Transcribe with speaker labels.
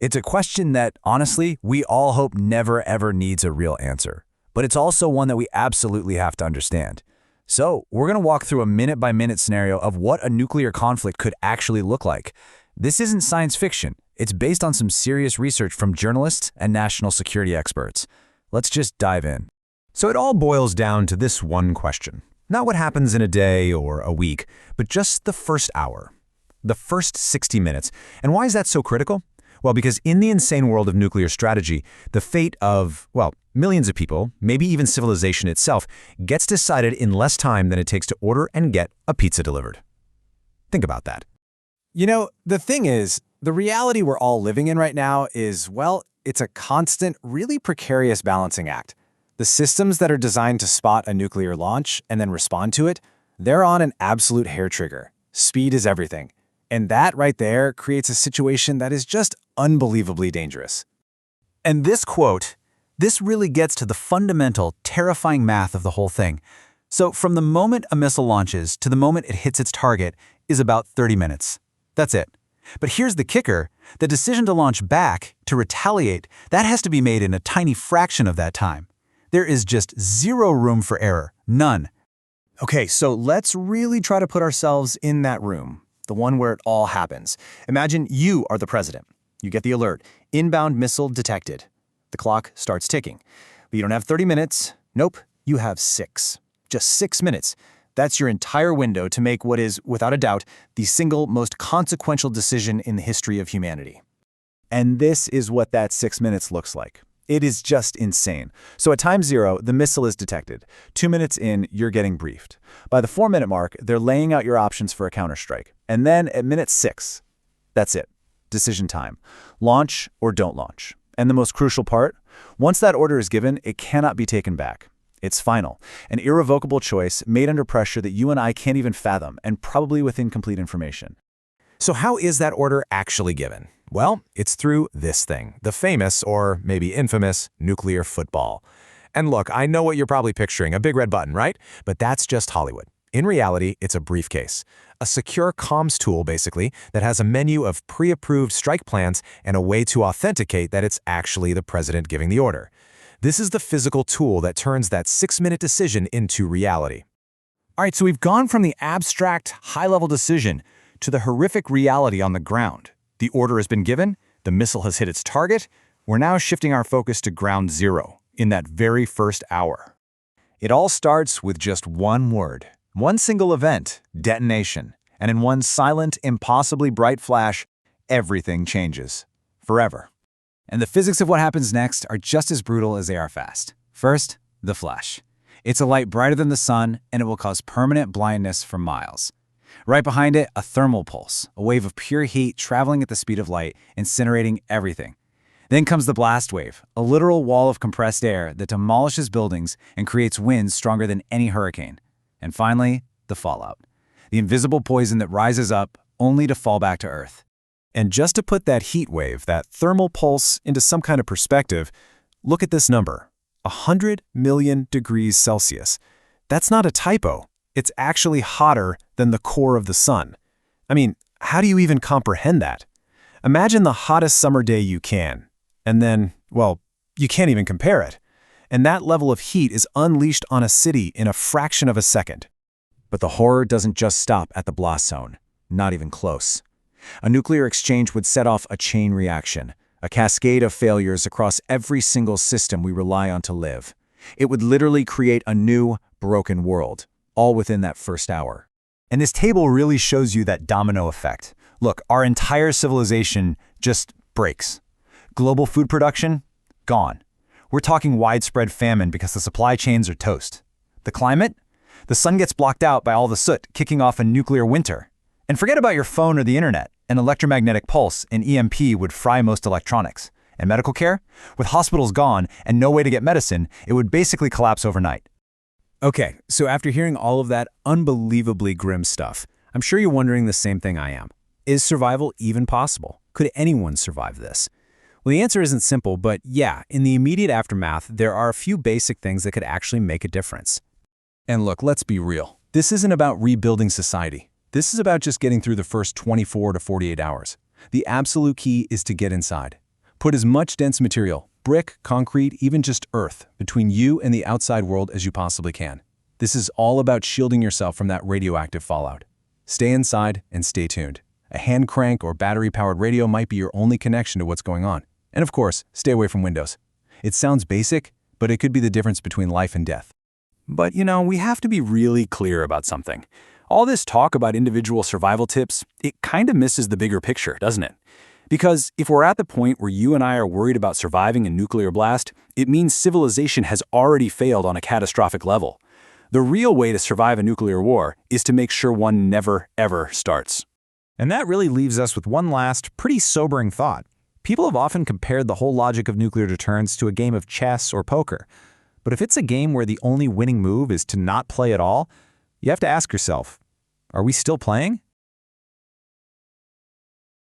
Speaker 1: It's a question that, honestly, we all hope never ever needs a real answer. But it's also one that we absolutely have to understand. So, we're going to walk through a minute-by-minute scenario of what a nuclear conflict could actually look like. This isn't science fiction. It's based on some serious research from journalists and national security experts. Let's just dive in.
Speaker 2: So it all boils down to this one question. Not what happens in a day or a week, but just the first hour. The first 60 minutes. And why is that so critical? Well, because in the insane world of nuclear strategy, the fate of, well, millions of people, maybe even civilization itself, gets decided in less time than it takes to order and get a pizza delivered. Think about that.
Speaker 3: You know, the thing is, the reality we're all living in right now is, well, it's a constant, really precarious balancing act. The systems that are designed to spot a nuclear launch and then respond to it, they're on an absolute hair trigger. Speed is everything. And that right there creates a situation that is just unbelievably dangerous.
Speaker 1: And this quote, this really gets to the fundamental, terrifying math of the whole thing. So from the moment a missile launches to the moment it hits its target is about 30 minutes. That's it. But here's the kicker. The decision to launch back, to retaliate, that has to be made in a tiny fraction of that time. There is just zero room for error. None.
Speaker 3: Okay, so let's really try to put ourselves in that room, the one where it all happens. Imagine you are the president. You get the alert. Inbound missile detected. The clock starts ticking. But you don't have 30 minutes. Nope, you have 6. Just 6 minutes. That's your entire window to make what is, without a doubt, the single most consequential decision in the history of humanity.
Speaker 1: And this is what that 6 minutes looks like. It is just insane. So at time 0, the missile is detected. 2 minutes in, you're getting briefed. By the 4-minute mark, they're laying out your options for a counterstrike. And then at minute 6, that's it. Decision time. Launch or don't launch. And the most crucial part, once that order is given, it cannot be taken back. It's final, an irrevocable choice made under pressure that you and I can't even fathom, and probably with incomplete information.
Speaker 2: So how is that order actually given? Well, it's through this thing, the famous, or maybe infamous, nuclear football. And look, I know what you're probably picturing, a big red button, right? But that's just Hollywood. In reality, it's a briefcase. A secure comms tool, basically, that has a menu of pre-approved strike plans and a way to authenticate that it's actually the president giving the order. This is the physical tool that turns that 6-minute decision into reality.
Speaker 3: All right, so we've gone from the abstract, high-level decision to the horrific reality on the ground. The order has been given, the missile has hit its target. We're now shifting our focus to ground zero, in that very first hour.
Speaker 1: It all starts with just one word, one single event, detonation. And in one silent, impossibly bright flash, everything changes. Forever. And the physics of what happens next are just as brutal as they are fast. First, the flash. It's a light brighter than the sun, and it will cause permanent blindness for miles. Right behind it, a thermal pulse, a wave of pure heat traveling at the speed of light, incinerating everything. Then comes the blast wave, a literal wall of compressed air that demolishes buildings and creates winds stronger than any hurricane. And finally, the fallout. The invisible poison that rises up only to fall back to Earth.
Speaker 2: And just to put that heat wave, that thermal pulse, into some kind of perspective, look at this number, 100 million degrees Celsius. That's not a typo. It's actually hotter than the core of the sun. I mean, how do you even comprehend that? Imagine the hottest summer day you can, and then, well, you can't even compare it. And that level of heat is unleashed on a city in a fraction of a second.
Speaker 1: But the horror doesn't just stop at the blast zone. Not even close. A nuclear exchange would set off a chain reaction, a cascade of failures across every single system we rely on to live. It would literally create a new, broken world, all within that first hour.
Speaker 2: And this table really shows you that domino effect. Look, our entire civilization just breaks. Global food production? Gone. We're talking widespread famine because the supply chains are toast. The climate? The sun gets blocked out by all the soot, kicking off a nuclear winter. And forget about your phone or the internet. An electromagnetic pulse, an EMP, would fry most electronics. And medical care? With hospitals gone and no way to get medicine, it would basically collapse overnight.
Speaker 3: Okay, so after hearing all of that unbelievably grim stuff, I'm sure you're wondering the same thing I am. Is survival even possible? Could anyone survive this? Well, the answer isn't simple, but yeah, in the immediate aftermath, there are a few basic things that could actually make a difference. And look, let's be real. This isn't about rebuilding society. This is about just getting through the first 24 to 48 hours. The absolute key is to get inside.
Speaker 4: Put as much dense material, brick, concrete, even just earth, between you and the outside world as you possibly can. This is all about shielding yourself from that radioactive fallout. Stay inside and stay tuned. A hand crank or battery-powered radio might be your only connection to what's going on. And of course, stay away from windows. It sounds basic, but it could be the difference between life and death.
Speaker 2: But we have to be really clear about something. All this talk about individual survival tips, it kind of misses the bigger picture, doesn't it? Because if we're at the point where you and I are worried about surviving a nuclear blast, it means civilization has already failed on a catastrophic level. The real way to survive a nuclear war is to make sure one never, ever starts.
Speaker 1: And that really leaves us with one last, pretty sobering thought. People have often compared the whole logic of nuclear deterrence to a game of chess or poker. But if it's a game where the only winning move is to not play at all, you have to ask yourself, are we still playing?